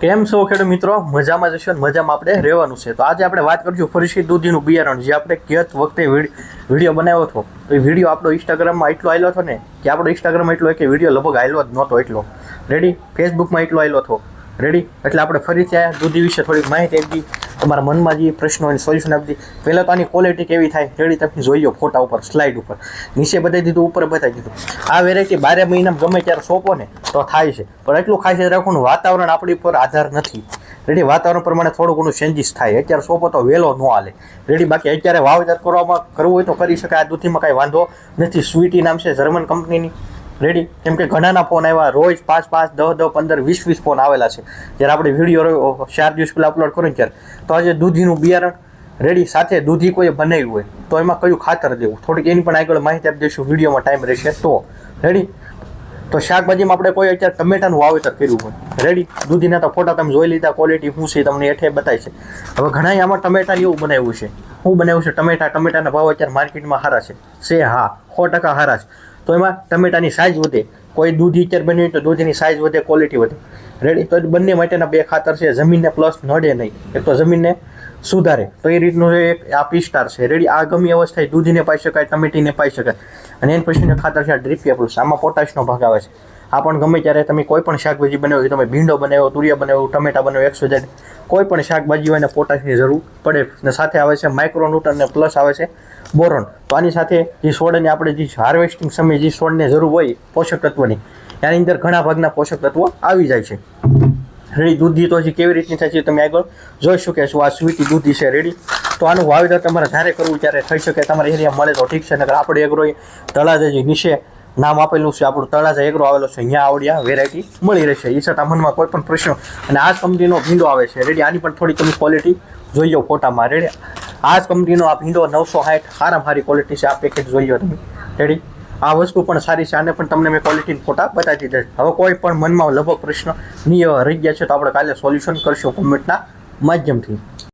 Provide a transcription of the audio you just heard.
કેમ છો ખેડૂત મિત્રો? મજામાં જશો ને મજામાં આપણે રહેવાનું છે. તો આજે આપણે વાત કરીશું ફરીથી દૂધીનું બિયારણ, જે આપણે ગત વખતે વિડીયો બનાવ્યો હતો. તો એ વિડીયો આપણો ઇન્સ્ટાગ્રામમાં એટલો આવેલો હતો ને કે આપણો ઇન્સ્ટાગ્રામમાં એટલો કે વિડીયો લગભગ આવેલો જ નહોતો એટલો રેડી. ફેસબુકમાં એટલો આવેલો હતો રેડી. એટલે આપણે ફરીથી આ દૂધી વિશે થોડીક માહિતી આપી, તમારા મનમાં જે પ્રશ્નો હોય સોલ્યુશન આપી. પહેલાં તો આની ક્વોલિટી કેવી થાય રેડી તમે જોઈ લો ફોટા ઉપર, સ્લાઇડ ઉપર નીચે બતાવી દીધું, ઉપર બતાવી દીધું. આ વેરાયટી 12 મહિનામાં ગમે ત્યારે સોંપો ને તો થાય છે, પણ એટલું ખાસ રાખવાનું વાતાવરણ આપણી પર આધાર નથી રેડી. વાતાવરણ પ્રમાણે થોડું ઘણું ચેન્જીસ થાય. અત્યારે સોંપો તો વહેલો ન હાલે રેડી. બાકી અત્યારે વાવેતર કરવું હોય તો કરી શકાય. આ દૂધીમાં કાંઈ વાંધો નથી. સ્વીટી નામ છે જર્મન કંપનીની રેડી. કેમ કે ઘણાના ફોન આવ્યા, રોજ 5, 10, 15, 20 ફોન આવેલા છે. જ્યારે આપણે વિડીયો 4 દિવસ પહેલાં અપલોડ કરું ત્યારે, તો આજે દૂધીનું બિયારણ રેડી સાથે દૂધી કોઈ બનાવ્યું હોય તો એમાં કયું ખાતર દેવું, થોડીક એની પણ આગળ માહિતી આપી દઈશું વિડીયોમાં ટાઈમ રહેશે તો રેડી. તો શાકભાજીમાં આપણે કોઈ અત્યારે ટમેટાનું વાવેતર કર્યું હોય રેડી. દૂધીના તો ફોટા તમે જોઈ લીધા, ક્વોલિટી શું છે તમને હેઠે બતાવી છે. હવે ઘણા આમાં ટમેટા એવું બનાવ્યું છે. શું બનાવ્યું છે? ટમેટાના ભાવ અત્યારે માર્કેટમાં સારા છે. હા 100% સારા છે. તો એમાં ટમેટાની સાઇઝ વધે. કોઈ દૂધી અત્યારે બન્યું હોય તો દૂધીની સાઇઝ વધે, ક્વોલિટી વધે રેડી. તો બંને માટેના 2 ખાતર છે. જમીનને પ્લસ નડે નહીં, એક તો જમીનને સુધારે, તો એ રીતનું એક આ પિસ્ટાર છે રેડી. આ ગમી અવસ્થાએ દૂધીને પાઈ શકાય, ટમેટીને પાઈ શકાય. અને એના પછીનું ખાતર છે આ ડ્રીપિયા પ્લસ. આમાં પોટાશનો ભાગ આવે છે. આ પણ ગમે ત્યારે તમે કોઈ પણ શાકભાજી બનાવો, તમે ભીંડો બનાવ્યો, તુરિયા બનાવ્યો, ટમેટા બનાવ્યો, 100 કોઈ પણ શાકભાજી હોય ને પોટાશની જરૂર પડે. ને સાથે આવે છે માઇક્રોન્યુટ્રન ને પ્લસ આવે છે બોરોન. તો આની સાથે જે છોડને આપણે જે હાર્વેસ્ટિંગ સમયે જે છોડને જરૂર હોય પોષક તત્વની, એની અંદર ઘણા ભાગના પોષક તત્વો આવી જાય છે રેડી. દૂધી તો હજી કેવી રીતની થાય છે તમે આગળ જોઈ શકો છો. આ સ્વીટી દૂધી છે રેડી. તો આનું વાવેતર તમારે જ્યારે કરવું ત્યારે થઈ શકે. તમારા એરિયા મળે તો ઠીક છે, નકર આપણે એગ્રો તળાજા જે નીચે નામ આપેલું છે આપણું તળાજા એગ્રો આવેલો છે, અહીંયા આવડિયા વેરાયટી મળી રહેશે. એ છતાં મનમાં કોઈ પણ પ્રશ્ન, અને આ જ કંપનીનો ભીંડો આવે છે રેડી. આની પણ થોડી તમે ક્વોલિટી જોઈ લો ફોટામાં રેડી. આ જ કંપનીનો આ ભીંડો 960 સારામાં સારી ક્વોલિટી છે. આ પેકેટ જોઈ લો તમે રેડી. આ વસ્તુ પણ સારી છે. આને પણ તમને મેં ક્વોલિટીના ફોટા બતાવી દીધા. હવે કોઈ પણ મનમાં લગભગ પ્રશ્ન નહીં રહી ગયા છે તો આપણે કાલે સોલ્યુશન કરશું કોમેન્ટના માધ્યમથી.